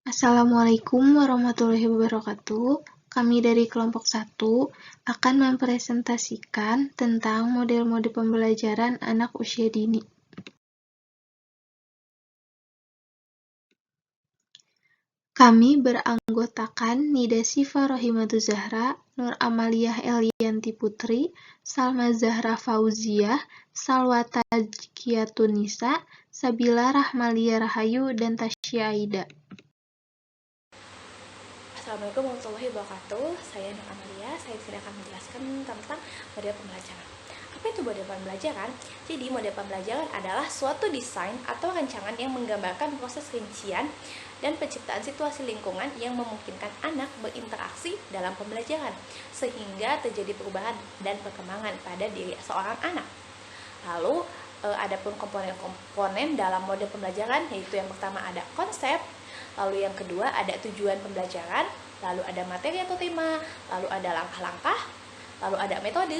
Assalamualaikum warahmatullahi wabarakatuh. Kami dari kelompok 1 akan mempresentasikan tentang model-model pembelajaran anak usia dini. Kami beranggotakan Nida Sifa Rohimatu Zahra, Nur Amaliyah Elianti Putri, Salma Zahra Fauziah, Salwa Tazkiyatun Nisa, Sabila Rahmalia Rahayu, dan Tasya Aida. Assalamualaikum warahmatullahi wabarakatuh. Saya Nur Amalia. Saya akan menjelaskan tentang model pembelajaran. Apa itu model pembelajaran? Jadi model pembelajaran adalah suatu desain atau rancangan yang menggambarkan proses rincian dan penciptaan situasi lingkungan yang memungkinkan anak berinteraksi dalam pembelajaran sehingga terjadi perubahan dan perkembangan pada diri seorang anak. Lalu adapun komponen-komponen dalam model pembelajaran, yaitu yang pertama ada konsep, lalu yang kedua ada tujuan pembelajaran, lalu ada materi atau tema, lalu ada langkah-langkah, lalu ada metode,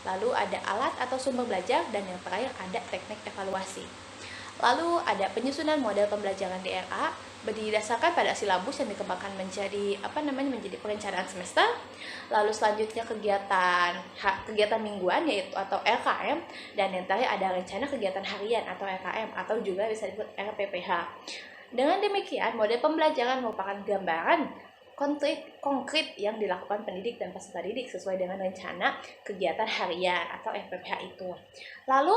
lalu ada alat atau sumber belajar, dan yang terakhir ada teknik evaluasi. Lalu ada penyusunan model pembelajaran DRA berdasarkan pada silabus yang dikembangkan menjadi menjadi perencanaan semester. Lalu selanjutnya kegiatan mingguan yaitu atau LKM, dan yang terakhir ada rencana kegiatan harian atau RKM atau juga bisa disebut RPPH. Dengan demikian, model pembelajaran merupakan gambaran konkret yang dilakukan pendidik dan peserta didik sesuai dengan rencana kegiatan harian atau RPPH itu. Lalu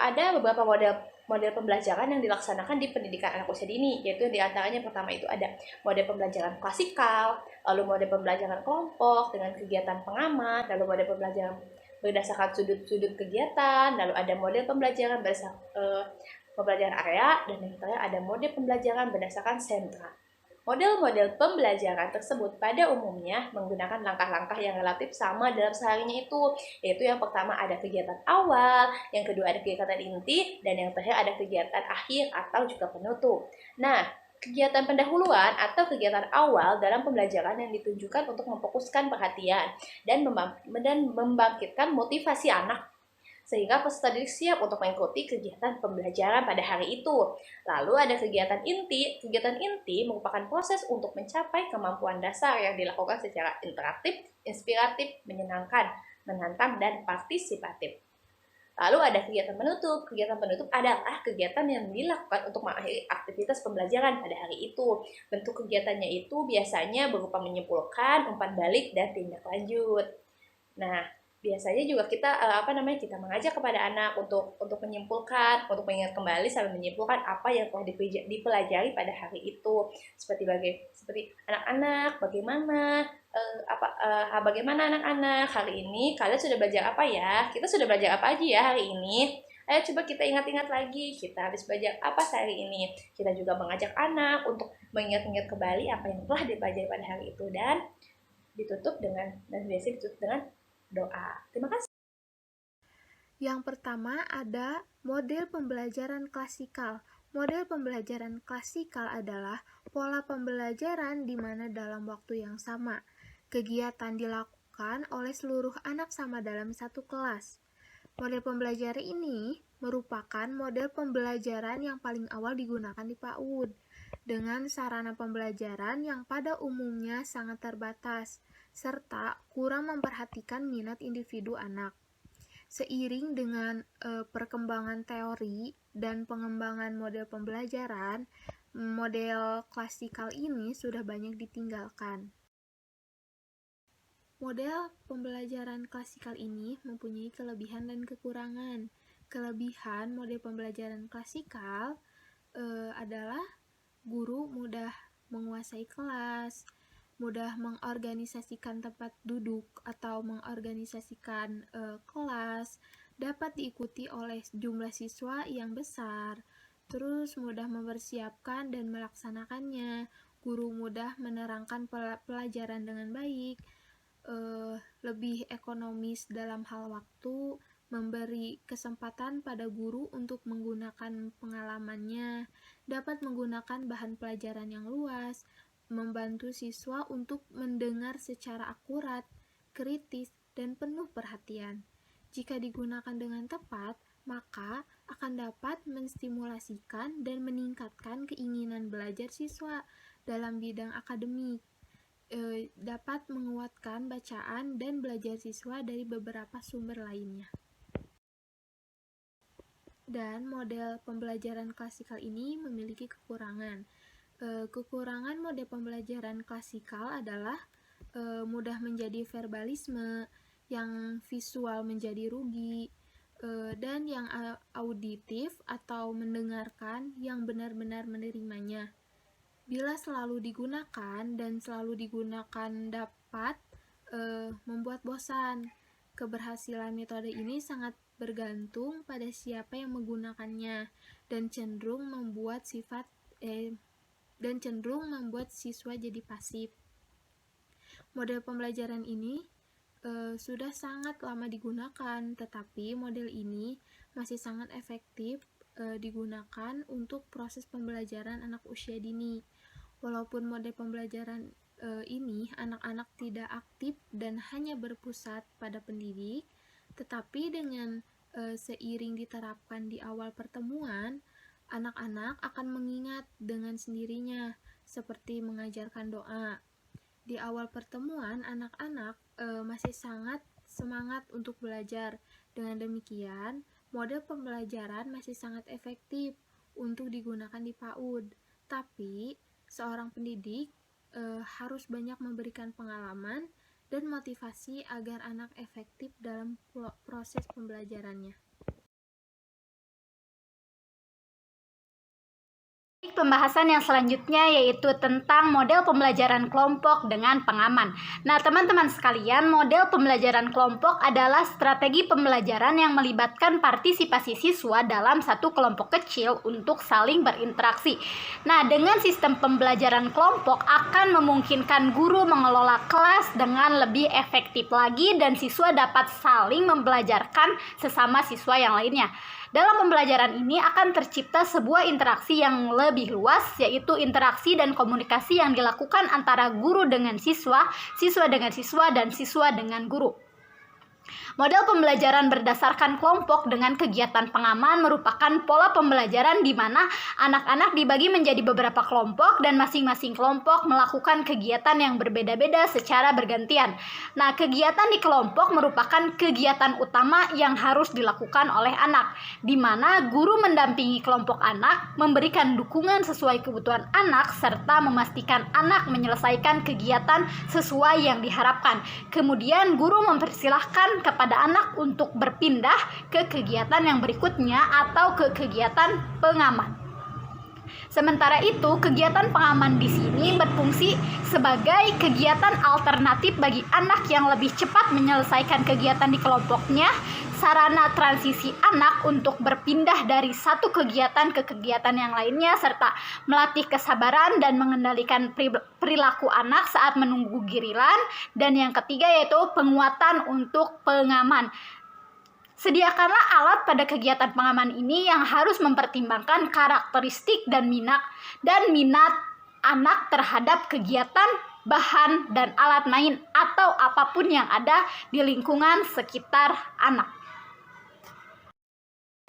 ada beberapa model pembelajaran yang dilaksanakan di pendidikan anak usia dini, yaitu diantaranya pertama itu ada model pembelajaran klasikal, lalu model pembelajaran kelompok dengan kegiatan pengamat, lalu model pembelajaran berdasarkan sudut-sudut kegiatan, lalu ada model pembelajaran berdasarkan pembelajaran area, dan yang terakhir ada model pembelajaran berdasarkan sentra. Model-model pembelajaran tersebut pada umumnya menggunakan langkah-langkah yang relatif sama dalam seharinya itu, yaitu yang pertama ada kegiatan awal, yang kedua ada kegiatan inti, dan yang terakhir ada kegiatan akhir atau juga penutup. Nah, kegiatan pendahuluan atau kegiatan awal dalam pembelajaran yang ditunjukkan untuk memfokuskan perhatian dan membangkitkan motivasi anak sehingga peserta didik siap untuk mengikuti kegiatan pembelajaran pada hari itu. Lalu ada kegiatan inti. Kegiatan inti merupakan proses untuk mencapai kemampuan dasar yang dilakukan secara interaktif, inspiratif, menyenangkan, menantang, dan partisipatif. Lalu ada kegiatan penutup. Kegiatan penutup adalah kegiatan yang dilakukan untuk mengakhiri aktivitas pembelajaran pada hari itu. Bentuk kegiatannya itu biasanya berupa menyimpulkan, umpan balik, dan tindak lanjut. Nah, biasanya juga kita kita mengajak kepada anak untuk menyimpulkan, untuk mengingat kembali sampai menyimpulkan apa yang telah dipelajari pada hari itu. Seperti anak-anak, bagaimana anak-anak hari ini kalian sudah belajar apa ya? Kita sudah belajar apa aja ya hari ini? Ayo coba kita ingat-ingat lagi, kita habis belajar apa hari ini. Kita juga mengajak anak untuk mengingat-ingat kembali apa yang telah dipelajari pada hari itu, dan ditutup dengan doa. Terima kasih. Yang pertama ada model pembelajaran klasikal. Model pembelajaran klasikal adalah pola pembelajaran di mana dalam waktu yang sama, kegiatan dilakukan oleh seluruh anak sama dalam satu kelas. Model pembelajaran ini merupakan model pembelajaran yang paling awal digunakan di PAUD, dengan sarana pembelajaran yang pada umumnya sangat terbatas, serta kurang memperhatikan minat individu anak. Seiring dengan perkembangan teori dan pengembangan model pembelajaran, model klasikal ini sudah banyak ditinggalkan. Model pembelajaran klasikal ini mempunyai kelebihan dan kekurangan. Kelebihan model pembelajaran klasikal adalah guru mudah menguasai kelas, mudah mengorganisasikan tempat duduk atau mengorganisasikan kelas, dapat diikuti oleh jumlah siswa yang besar, terus mudah mempersiapkan dan melaksanakannya, guru mudah menerangkan pelajaran dengan baik, lebih ekonomis dalam hal waktu, memberi kesempatan pada guru untuk menggunakan pengalamannya, dapat menggunakan bahan pelajaran yang luas, membantu siswa untuk mendengar secara akurat, kritis, dan penuh perhatian. Jika digunakan dengan tepat, maka akan dapat menstimulasikan dan meningkatkan keinginan belajar siswa dalam bidang akademik. Dapat menguatkan bacaan dan belajar siswa dari beberapa sumber lainnya. Dan model pembelajaran klasikal ini memiliki kekurangan. Kekurangan model pembelajaran klasikal adalah mudah menjadi verbalisme, yang visual menjadi rugi, dan yang auditif atau mendengarkan yang benar-benar menerimanya. Bila selalu digunakan dan selalu digunakan dapat membuat bosan. Keberhasilan metode ini sangat bergantung pada siapa yang menggunakannya dan cenderung membuat siswa jadi pasif. Model pembelajaran ini sudah sangat lama digunakan, tetapi model ini masih sangat efektif digunakan untuk proses pembelajaran anak usia dini. Walaupun model pembelajaran ini anak-anak tidak aktif dan hanya berpusat pada pendidik, tetapi dengan seiring diterapkan di awal pertemuan, anak-anak akan mengingat dengan sendirinya, seperti mengajarkan doa. Di awal pertemuan, anak-anak masih sangat semangat untuk belajar. Dengan demikian, model pembelajaran masih sangat efektif untuk digunakan di PAUD. Tapi, seorang pendidik harus banyak memberikan pengalaman dan motivasi agar anak efektif dalam proses pembelajarannya. Pembahasan yang selanjutnya yaitu tentang model pembelajaran kelompok dengan pengaman. Nah, teman-teman sekalian, model pembelajaran kelompok adalah strategi pembelajaran yang melibatkan partisipasi siswa dalam satu kelompok kecil untuk saling berinteraksi. Nah, dengan sistem pembelajaran kelompok akan memungkinkan guru mengelola kelas dengan lebih efektif lagi dan siswa dapat saling membelajarkan sesama siswa yang lainnya. Dalam pembelajaran ini akan tercipta sebuah interaksi yang lebih luas, yaitu interaksi dan komunikasi yang dilakukan antara guru dengan siswa, siswa dengan siswa, dan siswa dengan guru. Model pembelajaran berdasarkan kelompok dengan kegiatan pengaman merupakan pola pembelajaran di mana anak-anak dibagi menjadi beberapa kelompok dan masing-masing kelompok melakukan kegiatan yang berbeda-beda secara bergantian. Nah, kegiatan di kelompok merupakan kegiatan utama yang harus dilakukan oleh anak, di mana guru mendampingi kelompok anak, memberikan dukungan sesuai kebutuhan anak, serta memastikan anak menyelesaikan kegiatan sesuai yang diharapkan. Kemudian guru mempersilahkan kepada anak untuk berpindah ke kegiatan yang berikutnya atau ke kegiatan pengaman. Sementara itu, kegiatan pengaman di sini berfungsi sebagai kegiatan alternatif bagi anak yang lebih cepat menyelesaikan kegiatan di kelompoknya, sarana transisi anak untuk berpindah dari satu kegiatan ke kegiatan yang lainnya, serta melatih kesabaran dan mengendalikan perilaku anak saat menunggu giliran. Dan yang ketiga yaitu penguatan untuk pengaman. Sediakanlah alat pada kegiatan pengaman ini yang harus mempertimbangkan karakteristik dan minat anak terhadap kegiatan, bahan, dan alat main atau apapun yang ada di lingkungan sekitar anak.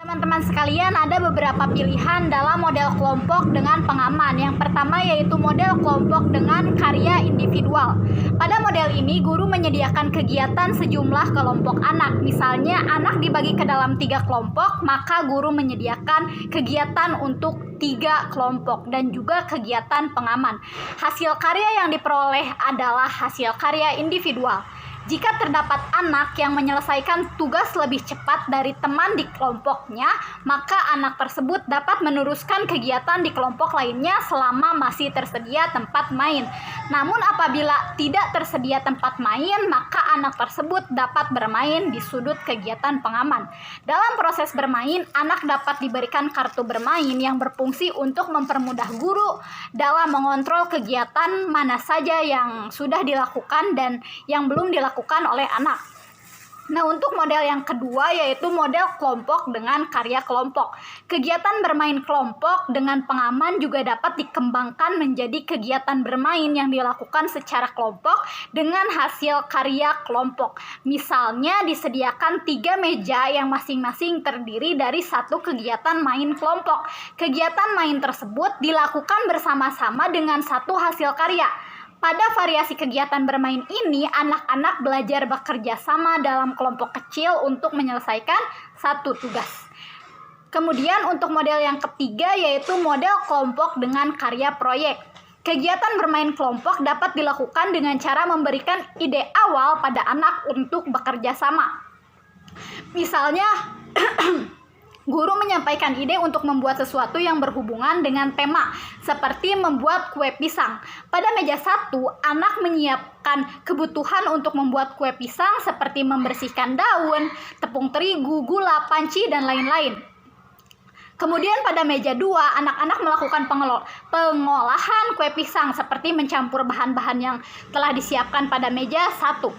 Teman-teman sekalian, ada beberapa pilihan dalam model kelompok dengan pengaman. Yang pertama yaitu model kelompok dengan karya individual. Pada model ini, guru menyediakan kegiatan sejumlah kelompok anak. Misalnya, anak dibagi ke dalam 3 kelompok, maka guru menyediakan kegiatan untuk 3 kelompok dan juga kegiatan pengaman. Hasil karya yang diperoleh adalah hasil karya individual. Jika terdapat anak yang menyelesaikan tugas lebih cepat dari teman di kelompoknya, maka anak tersebut dapat meneruskan kegiatan di kelompok lainnya selama masih tersedia tempat main. Namun apabila tidak tersedia tempat main, maka anak tersebut dapat bermain di sudut kegiatan pengaman. Dalam proses bermain, anak dapat diberikan kartu bermain yang berfungsi untuk mempermudah guru dalam mengontrol kegiatan mana saja yang sudah dilakukan dan yang belum dilakukan oleh anak. Nah, untuk model yang kedua yaitu model kelompok dengan karya kelompok. Kegiatan bermain kelompok dengan pengaman juga dapat dikembangkan menjadi kegiatan bermain yang dilakukan secara kelompok dengan hasil karya kelompok. Misalnya disediakan 3 meja yang masing-masing terdiri dari satu kegiatan main kelompok. Kegiatan main tersebut dilakukan bersama-sama dengan satu hasil karya. Pada variasi kegiatan bermain ini, anak-anak belajar bekerja sama dalam kelompok kecil untuk menyelesaikan satu tugas. Kemudian untuk model yang ketiga yaitu model kelompok dengan karya proyek. Kegiatan bermain kelompok dapat dilakukan dengan cara memberikan ide awal pada anak untuk bekerja sama. Misalnya, guru menyampaikan ide untuk membuat sesuatu yang berhubungan dengan tema, seperti membuat kue pisang. Pada meja 1, anak menyiapkan kebutuhan untuk membuat kue pisang seperti membersihkan daun, tepung terigu, gula, panci, dan lain-lain. Kemudian pada meja 2, anak-anak melakukan pengolahan kue pisang seperti mencampur bahan-bahan yang telah disiapkan pada meja 1.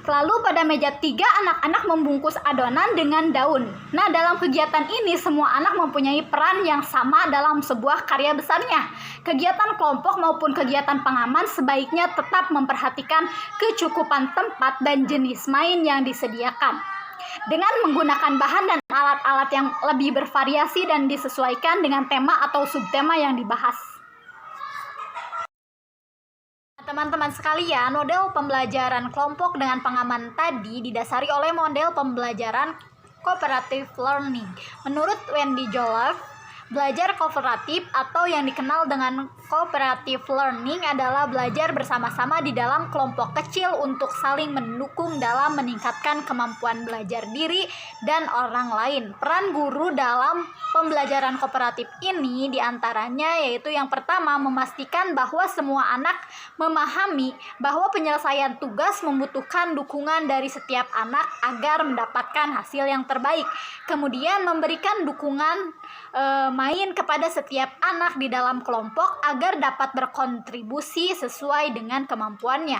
Lalu pada meja 3, anak-anak membungkus adonan dengan daun. Nah, dalam kegiatan ini semua anak mempunyai peran yang sama dalam sebuah karya besarnya. Kegiatan kelompok maupun kegiatan pengaman sebaiknya tetap memperhatikan kecukupan tempat dan jenis main yang disediakan. Dengan menggunakan bahan dan alat-alat yang lebih bervariasi dan disesuaikan dengan tema atau subtema yang dibahas. Teman-teman sekalian, model pembelajaran kelompok dengan pengaman tadi didasari oleh model pembelajaran cooperative learning. Menurut Wendy Joliffe, belajar kooperatif atau yang dikenal dengan cooperative learning adalah belajar bersama-sama di dalam kelompok kecil untuk saling mendukung dalam meningkatkan kemampuan belajar diri dan orang lain. Peran guru dalam pembelajaran kooperatif ini diantaranya yaitu yang pertama, memastikan bahwa semua anak memahami bahwa penyelesaian tugas membutuhkan dukungan dari setiap anak agar mendapatkan hasil yang terbaik. Kemudian memberikan dukungan main kepada setiap anak di dalam kelompok agar dapat berkontribusi sesuai dengan kemampuannya.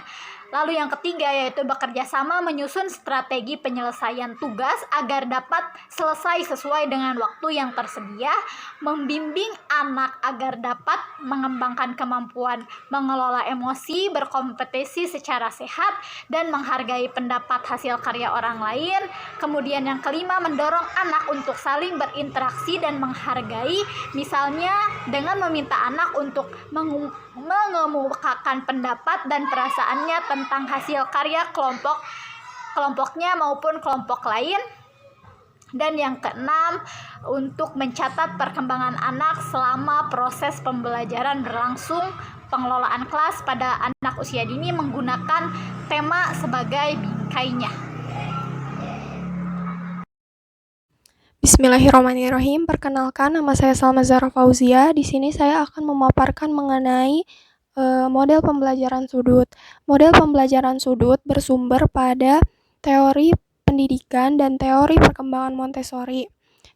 Lalu yang ketiga yaitu bekerja sama menyusun strategi penyelesaian tugas agar dapat selesai sesuai dengan waktu yang tersedia, membimbing anak agar dapat mengembangkan kemampuan mengelola emosi, berkompetisi secara sehat, dan menghargai pendapat hasil karya orang lain. Kemudian yang kelima, mendorong anak untuk saling berinteraksi dan menghargai, misalnya dengan meminta anak untuk mengemukakan pendapat dan perasaannya tentang hasil karya kelompoknya maupun kelompok lain. Dan yang keenam, untuk mencatat perkembangan anak selama proses pembelajaran berlangsung. Pengelolaan kelas pada anak usia dini menggunakan tema sebagai bingkainya. Bismillahirrahmanirrahim. Perkenalkan, nama saya Salma Zahra Fauzia. Di sini saya akan memaparkan mengenai model pembelajaran sudut. Model pembelajaran sudut bersumber pada teori pendidikan dan teori perkembangan Montessori,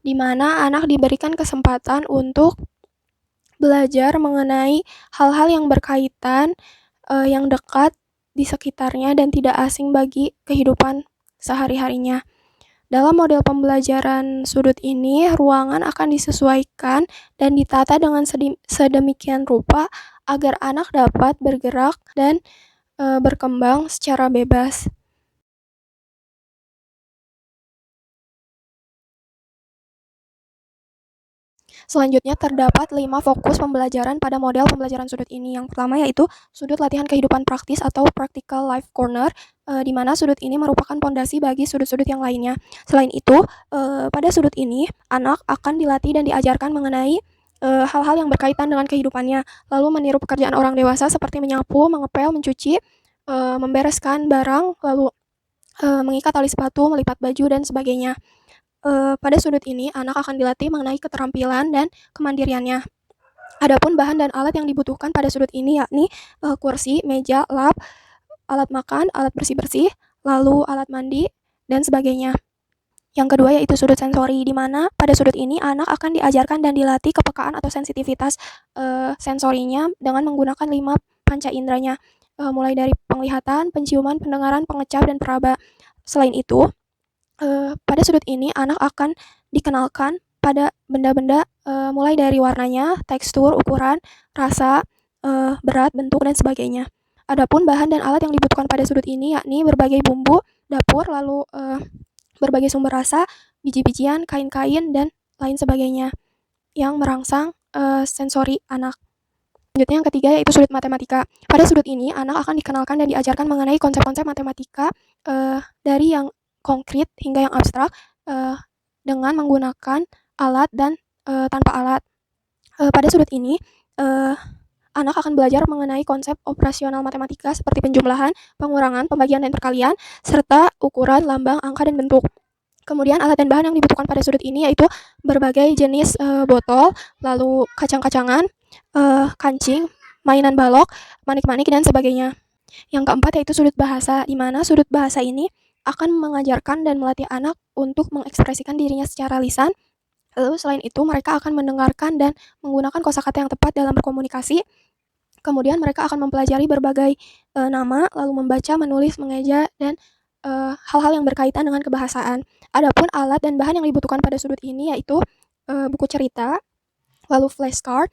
di mana anak diberikan kesempatan untuk belajar mengenai hal-hal yang berkaitan, yang dekat di sekitarnya dan tidak asing bagi kehidupan sehari-harinya. Dalam model pembelajaran sudut ini, ruangan akan disesuaikan dan ditata dengan sedemikian rupa agar anak dapat bergerak dan berkembang secara bebas. Selanjutnya terdapat 5 fokus pembelajaran pada model pembelajaran sudut ini. Yang pertama yaitu sudut latihan kehidupan praktis atau practical life corner, di mana sudut ini merupakan pondasi bagi sudut-sudut yang lainnya. Selain itu, pada sudut ini anak akan dilatih dan diajarkan mengenai hal-hal yang berkaitan dengan kehidupannya, lalu meniru pekerjaan orang dewasa seperti menyapu, mengepel, mencuci, membereskan barang, lalu mengikat tali sepatu, melipat baju, dan sebagainya. Pada sudut ini, anak akan dilatih mengenai keterampilan dan kemandiriannya. Adapun bahan dan alat yang dibutuhkan pada sudut ini yakni kursi, meja, lap, alat makan, alat bersih-bersih, lalu alat mandi, dan sebagainya. Yang kedua yaitu sudut sensori, di mana pada sudut ini anak akan diajarkan dan dilatih kepekaan atau sensitivitas sensorinya dengan menggunakan 5 panca inderanya, mulai dari penglihatan, penciuman, pendengaran, pengecap, dan peraba. Selain itu, pada sudut ini anak akan dikenalkan pada benda-benda mulai dari warnanya, tekstur, ukuran, rasa, berat, bentuk, dan sebagainya. Adapun bahan dan alat yang dibutuhkan pada sudut ini yakni berbagai bumbu dapur, lalu berbagai sumber rasa, biji-bijian, kain-kain, dan lain sebagainya yang merangsang sensori anak. Selanjutnya yang ketiga yaitu sudut matematika. Pada sudut ini anak akan dikenalkan dan diajarkan mengenai konsep-konsep matematika dari yang konkret hingga yang abstrak dengan menggunakan alat dan tanpa alat. Pada sudut ini anak akan belajar mengenai konsep operasional matematika seperti penjumlahan, pengurangan, pembagian, dan perkalian, serta ukuran, lambang, angka, dan bentuk. Kemudian alat dan bahan yang dibutuhkan pada sudut ini yaitu berbagai jenis botol, lalu kacang-kacangan, kancing, mainan balok, manik-manik, dan sebagainya. Yang keempat yaitu sudut bahasa, di mana sudut bahasa ini akan mengajarkan dan melatih anak untuk mengekspresikan dirinya secara lisan. Lalu selain itu mereka akan mendengarkan dan menggunakan kosakata yang tepat dalam berkomunikasi. Kemudian mereka akan mempelajari berbagai nama, lalu membaca, menulis, mengeja, dan hal-hal yang berkaitan dengan kebahasaan. Adapun alat dan bahan yang dibutuhkan pada sudut ini yaitu buku cerita, lalu flashcard,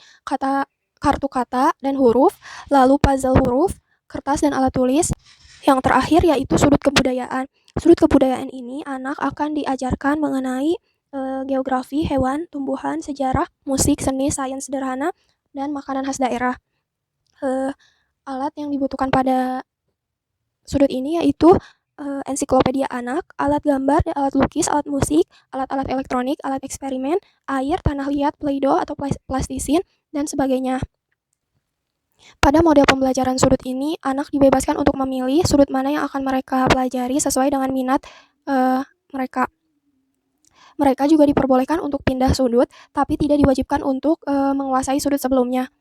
kartu kata dan huruf, lalu puzzle huruf, kertas dan alat tulis. Yang terakhir yaitu sudut kebudayaan. Sudut kebudayaan ini anak akan diajarkan mengenai geografi, hewan, tumbuhan, sejarah, musik, seni, sains sederhana, dan makanan khas daerah. Alat yang dibutuhkan pada sudut ini yaitu ensiklopedia anak, alat gambar, alat lukis, alat musik, alat-alat elektronik, alat eksperimen, air, tanah liat, play-doh atau plastisin, dan sebagainya. Pada model pembelajaran sudut ini, anak dibebaskan untuk memilih sudut mana yang akan mereka pelajari sesuai dengan minat mereka. Mereka juga diperbolehkan untuk pindah sudut, tapi tidak diwajibkan untuk menguasai sudut sebelumnya.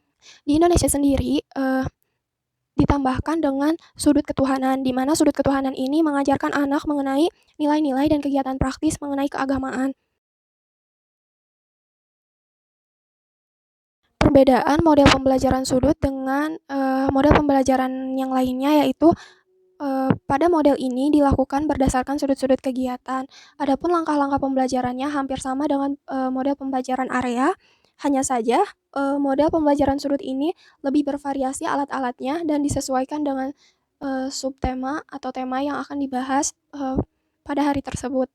Di Indonesia sendiri, ditambahkan dengan sudut ketuhanan, di mana sudut ketuhanan ini mengajarkan anak mengenai nilai-nilai dan kegiatan praktis mengenai keagamaan. Perbedaan model pembelajaran sudut dengan model pembelajaran yang lainnya yaitu pada model ini dilakukan berdasarkan sudut-sudut kegiatan. Adapun langkah-langkah pembelajarannya hampir sama dengan model pembelajaran area. Hanya saja model pembelajaran sudut ini lebih bervariasi alat-alatnya dan disesuaikan dengan subtema atau tema yang akan dibahas pada hari tersebut.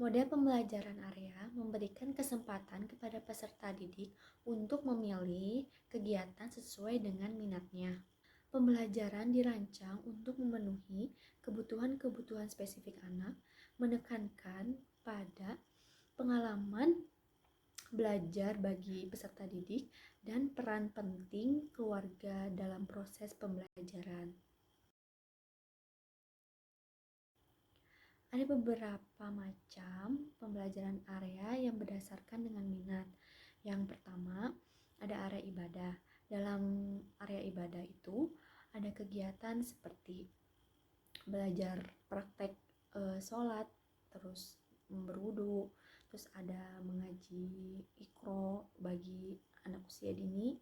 Model pembelajaran area memberikan kesempatan kepada peserta didik untuk memilih kegiatan sesuai dengan minatnya. Pembelajaran dirancang untuk memenuhi kebutuhan-kebutuhan spesifik anak, menekankan pada pengalaman belajar bagi peserta didik dan peran penting keluarga dalam proses pembelajaran. Ada beberapa macam pembelajaran area yang berdasarkan dengan minat. Yang pertama, ada area ibadah. Dalam area ibadah itu ada kegiatan seperti belajar praktek sholat, terus berwudu, terus ada mengaji Iqra bagi anak usia dini,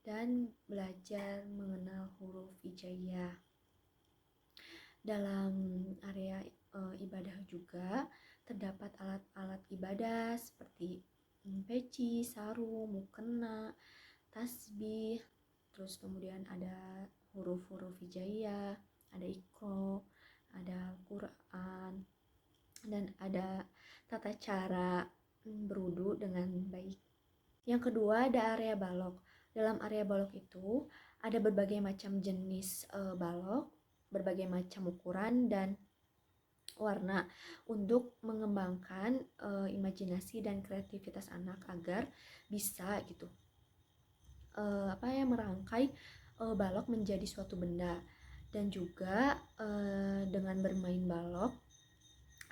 dan belajar mengenal huruf hijaiyah. Dalam area ibadah juga terdapat alat-alat ibadah seperti peci, sarung, mukena, tasbih, terus kemudian ada huruf-huruf hijaiyah, ada Iqra, ada Quran, dan ada tata cara berwudu dengan baik. Yang kedua ada area balok. Dalam area balok itu ada berbagai macam jenis balok, berbagai macam ukuran dan warna untuk mengembangkan imajinasi dan kreativitas anak agar bisa gitu merangkai balok menjadi suatu benda. Dan juga dengan bermain balok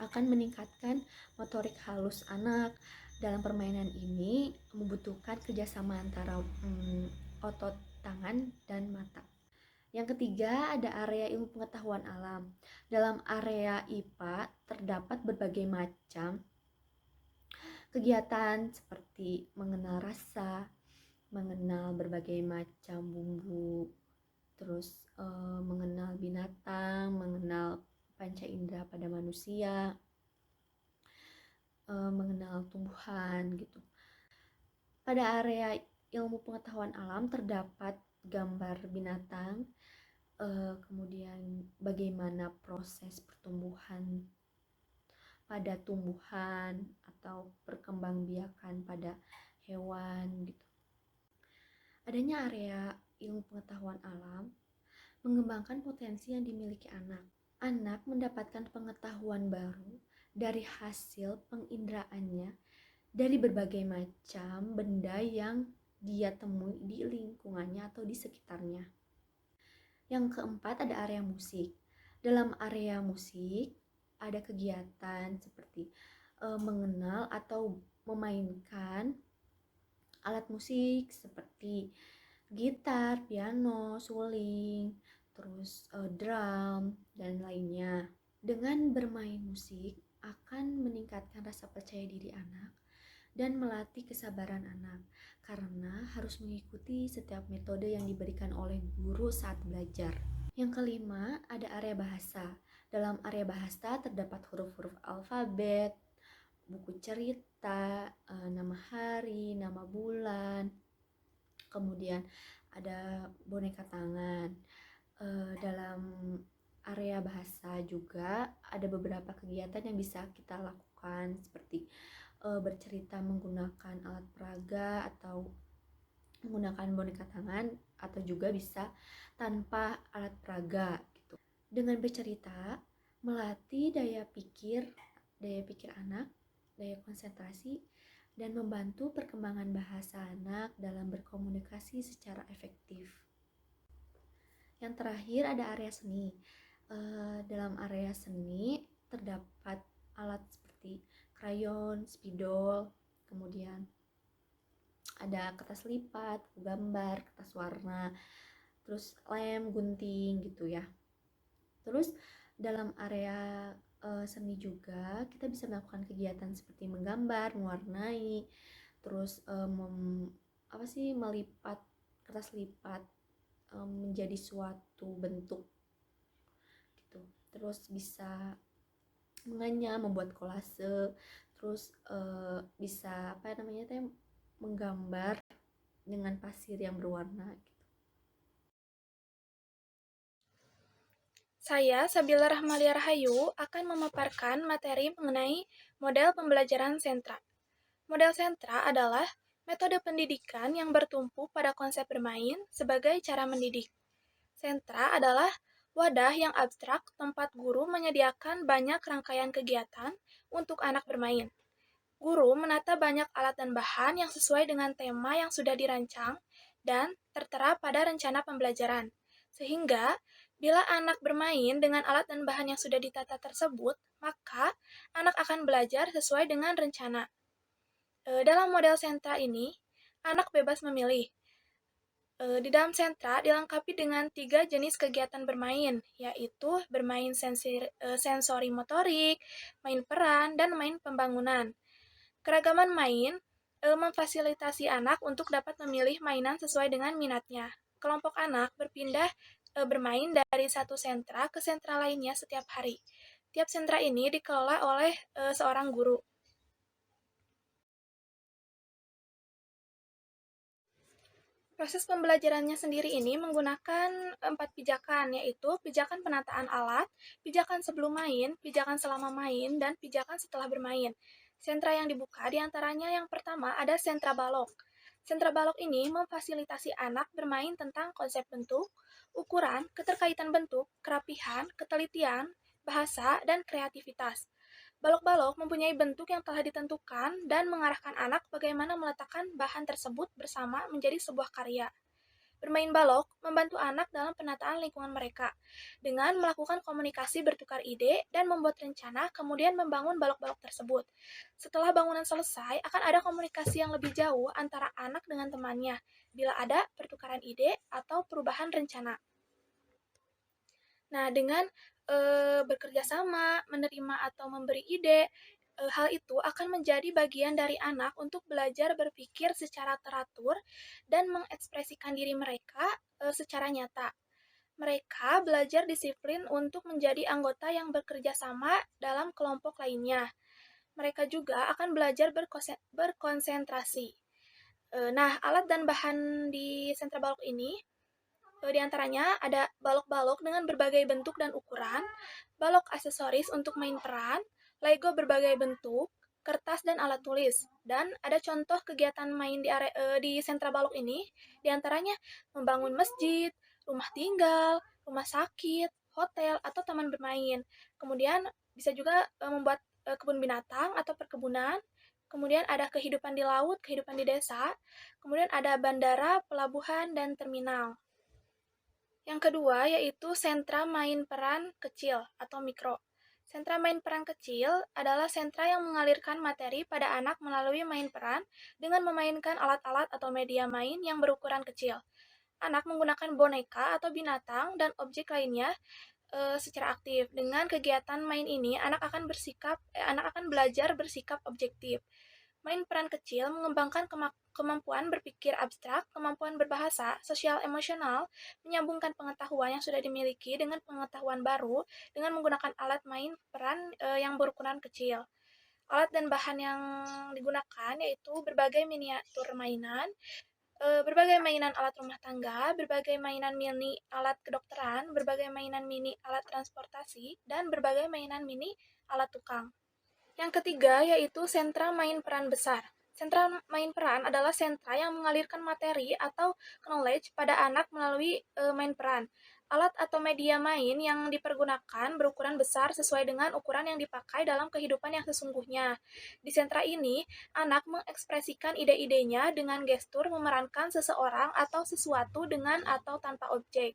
akan meningkatkan motorik halus anak. Dalam permainan ini membutuhkan kerjasama antara otot tangan dan mata. Yang ketiga ada area ilmu pengetahuan alam. Dalam area IPA terdapat berbagai macam kegiatan seperti mengenal rasa, mengenal berbagai macam bumbu, terus mengenal binatang, mengenal panca indera pada manusia, mengenal tumbuhan gitu. Pada area ilmu pengetahuan alam terdapat gambar binatang, kemudian bagaimana proses pertumbuhan pada tumbuhan atau perkembangbiakan pada hewan gitu. Adanya area ilmu pengetahuan alam mengembangkan potensi yang dimiliki anak. Anak mendapatkan pengetahuan baru dari hasil pengindraannya dari berbagai macam benda yang dia temui di lingkungannya atau di sekitarnya. Yang keempat ada area musik. Dalam area musik ada kegiatan seperti mengenal atau memainkan alat musik seperti gitar, piano, suling, terus drum, dan lainnya. Dengan bermain musik akan meningkatkan rasa percaya diri anak dan melatih kesabaran anak karena harus mengikuti setiap metode yang diberikan oleh guru saat belajar. Yang kelima, ada area bahasa. Dalam area bahasa terdapat huruf-huruf alfabet, buku cerita, nama hari, nama bulan, kemudian ada boneka tangan. Dalam area bahasa juga ada beberapa kegiatan yang bisa kita lakukan seperti bercerita menggunakan alat peraga atau menggunakan boneka tangan, atau juga bisa tanpa alat peraga gitu. Dengan bercerita melatih daya pikir anak, daya konsentrasi, dan membantu perkembangan bahasa anak dalam berkomunikasi secara efektif. Yang terakhir ada area seni. Dalam area seni terdapat alat seperti krayon, spidol, kemudian ada kertas lipat, gambar, kertas warna, terus lem, gunting gitu ya. Terus dalam area seni juga kita bisa melakukan kegiatan seperti menggambar, mewarnai, terus melipat kertas lipat menjadi suatu bentuk gitu. Terus bisa menganyam, membuat kolase, terus bisa menggambar dengan pasir yang berwarna gitu. Saya, Sabila Rahmalia Rahayu, akan memaparkan materi mengenai model pembelajaran sentra. Model sentra adalah metode pendidikan yang bertumpu pada konsep bermain sebagai cara mendidik. Sentra adalah wadah yang abstrak tempat guru menyediakan banyak rangkaian kegiatan untuk anak bermain. Guru menata banyak alat dan bahan yang sesuai dengan tema yang sudah dirancang dan tertera pada rencana pembelajaran. Sehingga, bila anak bermain dengan alat dan bahan yang sudah ditata tersebut, maka anak akan belajar sesuai dengan rencana. Dalam model sentra ini, anak bebas memilih. Di dalam sentra dilengkapi dengan 3 jenis kegiatan bermain, yaitu bermain sensori motorik, main peran, dan main pembangunan. Keragaman main memfasilitasi anak untuk dapat memilih mainan sesuai dengan minatnya. Kelompok anak berpindah bermain dari satu sentra ke sentra lainnya setiap hari. Tiap sentra ini dikelola oleh seorang guru. Proses pembelajarannya sendiri ini menggunakan 4 pijakan, yaitu pijakan penataan alat, pijakan sebelum main, pijakan selama main, dan pijakan setelah bermain. Sentra yang dibuka diantaranya yang pertama ada sentra balok. Sentra balok ini memfasilitasi anak bermain tentang konsep bentuk, ukuran, keterkaitan bentuk, kerapihan, ketelitian, bahasa, dan kreativitas. Balok-balok mempunyai bentuk yang telah ditentukan dan mengarahkan anak bagaimana meletakkan bahan tersebut bersama menjadi sebuah karya. Bermain balok membantu anak dalam penataan lingkungan mereka dengan melakukan komunikasi bertukar ide dan membuat rencana, kemudian membangun balok-balok tersebut. Setelah bangunan selesai, akan ada komunikasi yang lebih jauh antara anak dengan temannya bila ada pertukaran ide atau perubahan rencana. Nah, dengan bekerja sama, menerima atau memberi ide, Hal itu akan menjadi bagian dari anak untuk belajar berpikir secara teratur dan mengekspresikan diri mereka secara nyata. Mereka belajar disiplin untuk menjadi anggota yang bekerja sama dalam kelompok lainnya. Mereka juga akan belajar berkonsentrasi. Nah, alat dan bahan di sentra balok ini di antaranya ada balok-balok dengan berbagai bentuk dan ukuran, balok aksesoris untuk main peran, Lego berbagai bentuk, kertas dan alat tulis. Dan ada contoh kegiatan main di sentra balok ini, di antaranya membangun masjid, rumah tinggal, rumah sakit, hotel, atau taman bermain. Kemudian bisa juga membuat kebun binatang atau perkebunan. Kemudian ada kehidupan di laut, kehidupan di desa. Kemudian ada bandara, pelabuhan, dan terminal. Yang kedua yaitu sentra main peran kecil atau mikro. Sentra main peran kecil adalah sentra yang mengalirkan materi pada anak melalui main peran dengan memainkan alat-alat atau media main yang berukuran kecil. Anak menggunakan boneka atau binatang dan objek lainnya secara aktif. Dengan kegiatan main ini, anak akan belajar bersikap objektif. Main peran kecil mengembangkan kemampuan berpikir abstrak, kemampuan berbahasa, sosial emosional, menyambungkan pengetahuan yang sudah dimiliki dengan pengetahuan baru dengan menggunakan alat main peran yang berukuran kecil. Alat dan bahan yang digunakan yaitu berbagai miniatur mainan, berbagai mainan alat rumah tangga, berbagai mainan mini alat kedokteran, berbagai mainan mini alat transportasi, dan berbagai mainan mini alat tukang. Yang ketiga yaitu sentra main peran besar. Sentra main peran adalah sentra yang mengalirkan materi atau knowledge pada anak melalui main peran. Alat atau media main yang dipergunakan berukuran besar sesuai dengan ukuran yang dipakai dalam kehidupan yang sesungguhnya. Di sentra ini, anak mengekspresikan ide-idenya dengan gestur memerankan seseorang atau sesuatu dengan atau tanpa objek.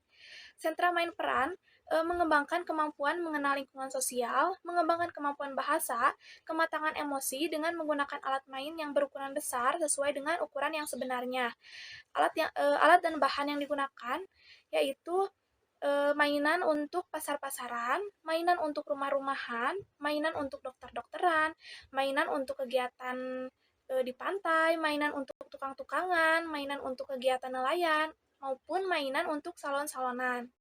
Sentra main peran mengembangkan kemampuan mengenal lingkungan sosial, mengembangkan kemampuan bahasa, kematangan emosi dengan menggunakan alat main yang berukuran besar sesuai dengan ukuran yang sebenarnya. Alat dan bahan yang digunakan yaitu mainan untuk pasar-pasaran, mainan untuk rumah-rumahan, mainan untuk dokter-dokteran, mainan untuk kegiatan di pantai, mainan untuk tukang-tukangan, mainan untuk kegiatan nelayan, maupun mainan untuk salon-salonan.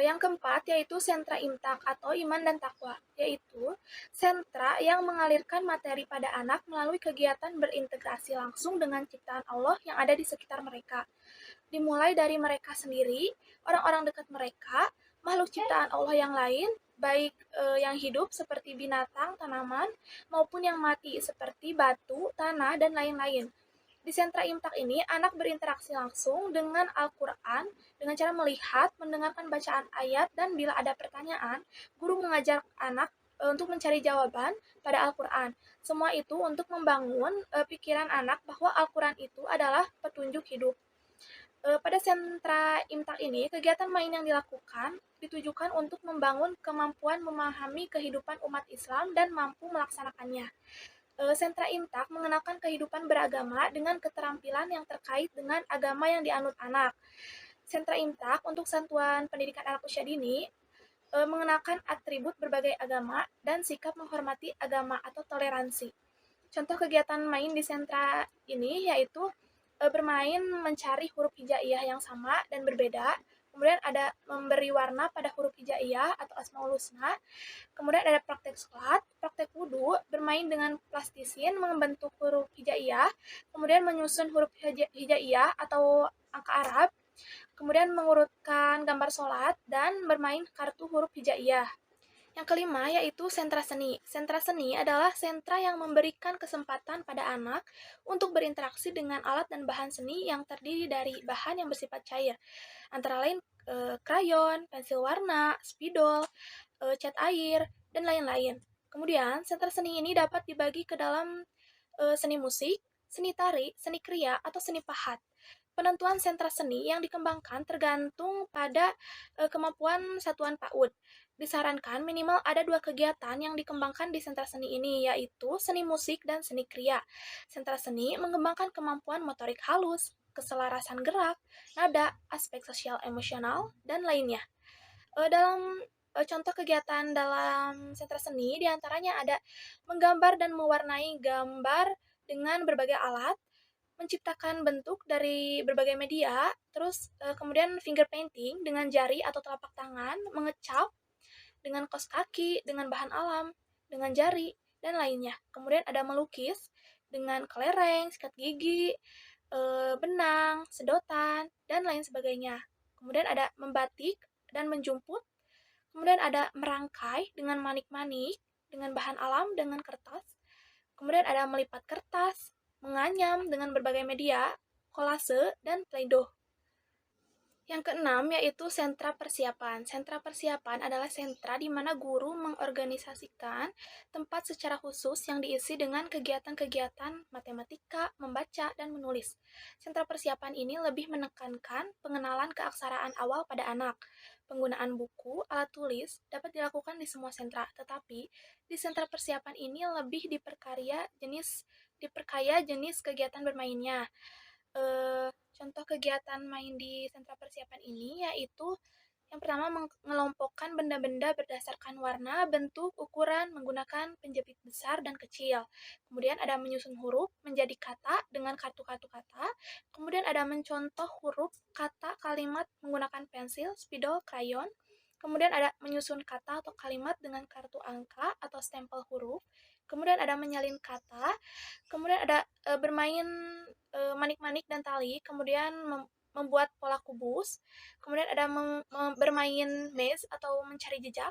Yang keempat yaitu sentra imtak atau iman dan takwa, yaitu sentra yang mengalirkan materi pada anak melalui kegiatan berintegrasi langsung dengan ciptaan Allah yang ada di sekitar mereka. Dimulai dari mereka sendiri, orang-orang dekat mereka, makhluk ciptaan Allah yang lain, baik yang hidup seperti binatang, tanaman, maupun yang mati seperti batu, tanah, dan lain-lain. Di sentra imtak ini, anak berinteraksi langsung dengan Al-Quran dengan cara melihat, mendengarkan bacaan ayat, dan bila ada pertanyaan, guru mengajar anak untuk mencari jawaban pada Al-Quran. Semua itu untuk membangun pikiran anak bahwa Al-Quran itu adalah petunjuk hidup. Pada sentra imtak ini, kegiatan main yang dilakukan ditujukan untuk membangun kemampuan memahami kehidupan umat Islam dan mampu melaksanakannya. Sentra imtak mengenalkan kehidupan beragama dengan keterampilan yang terkait dengan agama yang dianut anak. Sentra imtak untuk satuan pendidikan anak usia dini mengenalkan atribut berbagai agama dan sikap menghormati agama atau toleransi. Contoh kegiatan main di sentra ini yaitu bermain mencari huruf hijaiyah yang sama dan berbeda. Kemudian ada memberi warna pada huruf hijaiyah atau asmaul husna. Kemudian ada praktek sholat, praktek wudhu, bermain dengan plastisin, membentuk huruf hijaiyah, kemudian menyusun huruf hijaiyah atau angka Arab, kemudian mengurutkan gambar sholat, dan bermain kartu huruf hijaiyah. Yang kelima yaitu sentra seni. Sentra seni adalah sentra yang memberikan kesempatan pada anak untuk berinteraksi dengan alat dan bahan seni yang terdiri dari bahan yang bersifat cair, antara lain krayon, pensil warna, spidol, cat air, dan lain-lain. Kemudian, sentra seni ini dapat dibagi ke dalam seni musik, seni tari, seni kriya, atau seni pahat. Penentuan sentra seni yang dikembangkan tergantung pada kemampuan satuan PAUD. Disarankan minimal ada 2 kegiatan yang dikembangkan di sentra seni ini, yaitu seni musik dan seni kriya. Sentra seni mengembangkan kemampuan motorik halus, keselarasan gerak, nada, aspek sosial emosional, dan lainnya. Dalam Contoh kegiatan dalam sentra seni diantaranya ada menggambar dan mewarnai gambar dengan berbagai alat, menciptakan bentuk dari berbagai media, terus kemudian finger painting dengan jari atau telapak tangan, mengecap dengan kaos kaki, dengan bahan alam, dengan jari, dan lainnya. Kemudian ada melukis dengan kelereng, sikat gigi, benang, sedotan, dan lain sebagainya. Kemudian ada membatik dan menjumput. Kemudian ada merangkai dengan manik-manik, dengan bahan alam, dengan kertas. Kemudian ada melipat kertas, menganyam dengan berbagai media, kolase, dan play-doh. Yang keenam yaitu sentra persiapan. Sentra persiapan adalah sentra di mana guru mengorganisasikan tempat secara khusus yang diisi dengan kegiatan-kegiatan matematika, membaca, dan menulis. Sentra persiapan ini lebih menekankan pengenalan keaksaraan awal pada anak. Penggunaan buku, alat tulis dapat dilakukan di semua sentra, tetapi di sentra persiapan ini lebih diperkaya jenis kegiatan bermainnya. Contoh kegiatan main di sentra persiapan ini yaitu yang pertama mengelompokkan benda-benda berdasarkan warna, bentuk, ukuran menggunakan penjepit besar dan kecil. Kemudian ada menyusun huruf menjadi kata dengan kartu-kartu kata. Kemudian ada mencontoh huruf, kata, kalimat menggunakan pensil, spidol, krayon. Kemudian ada menyusun kata atau kalimat dengan kartu angka atau stempel huruf. Kemudian ada menyalin kata. Kemudian ada bermain manik-manik dan tali, kemudian membuat pola kubus, kemudian ada bermain maze atau mencari jejak.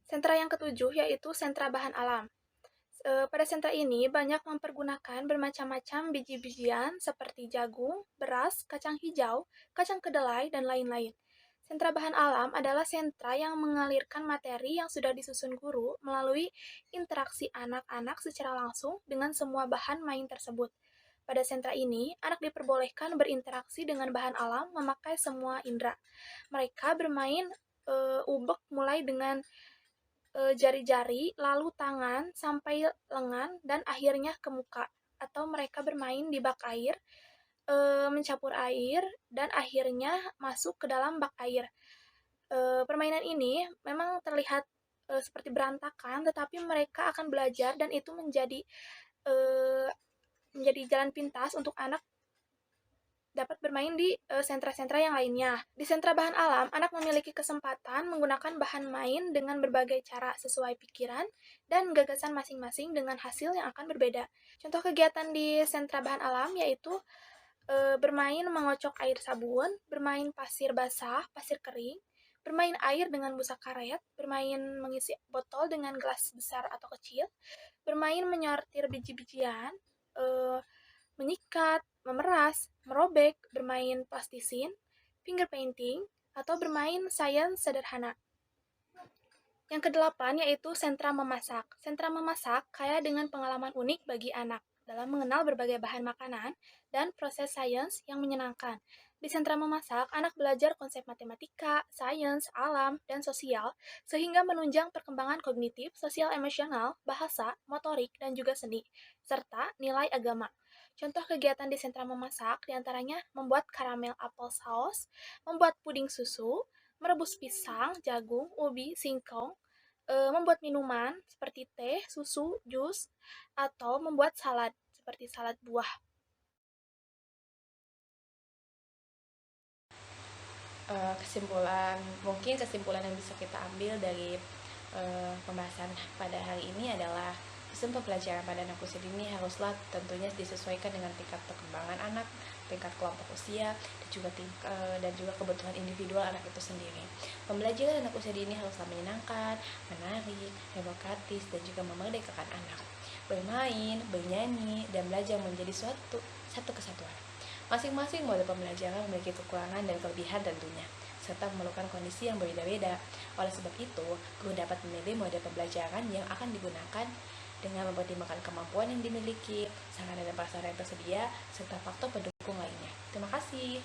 Sentra yang ketujuh yaitu sentra bahan alam. Pada sentra ini banyak mempergunakan bermacam-macam biji-bijian seperti jagung, beras, kacang hijau, kacang kedelai, dan lain-lain. Sentra bahan alam adalah sentra yang mengalirkan materi yang sudah disusun guru melalui interaksi anak-anak secara langsung dengan semua bahan main tersebut. Pada sentra ini, anak diperbolehkan berinteraksi dengan bahan alam memakai semua indera. Mereka bermain ubek mulai dengan jari-jari, lalu tangan, sampai lengan, dan akhirnya ke muka. Atau mereka bermain di bak air, mencampur air, dan akhirnya masuk ke dalam bak air. Permainan ini memang terlihat seperti berantakan, tetapi mereka akan belajar dan itu menjadi jalan pintas untuk anak dapat bermain di sentra-sentra yang lainnya. Di sentra bahan alam, anak memiliki kesempatan menggunakan bahan main dengan berbagai cara sesuai pikiran dan gagasan masing-masing dengan hasil yang akan berbeda. Contoh kegiatan di sentra bahan alam yaitu bermain mengocok air sabun, bermain pasir basah, pasir kering, bermain air dengan busa karet, bermain mengisi botol dengan gelas besar atau kecil, bermain menyortir biji-bijian, menyikat, memeras, merobek, bermain plastisin, finger painting, atau bermain sains sederhana. Yang kedelapan yaitu sentra memasak. Sentra memasak kaya dengan pengalaman unik bagi anak dalam mengenal berbagai bahan makanan dan proses sains yang menyenangkan. Di sentra memasak, anak belajar konsep matematika, sains, alam, dan sosial, sehingga menunjang perkembangan kognitif, sosial emosional, bahasa, motorik, dan juga seni, serta nilai agama. Contoh kegiatan di sentra memasak diantaranya membuat karamel apel saus, membuat puding susu, merebus pisang, jagung, ubi, singkong, membuat minuman seperti teh, susu, jus, atau membuat salad seperti salad buah. Kesimpulan yang bisa kita ambil dari pembahasan pada hari ini adalah sistem pembelajaran pada anak usia dini haruslah tentunya disesuaikan dengan tingkat perkembangan anak, tingkat kelompok usia, dan juga kebutuhan individual anak itu sendiri. Pembelajaran anak usia dini haruslah menyenangkan, menarik, demokratis, dan juga memerdekakan anak. Bermain, bernyanyi, dan belajar menjadi satu kesatuan. Masing-masing mode pembelajaran memiliki kekurangan dan kelebihan tentunya, serta memerlukan kondisi yang berbeda-beda. Oleh sebab itu, guru dapat memilih mode pembelajaran yang akan digunakan dengan mempertimbangkan kemampuan yang dimiliki, sarana dan prasarana yang tersedia, serta faktor pendukung lainnya. Terima kasih.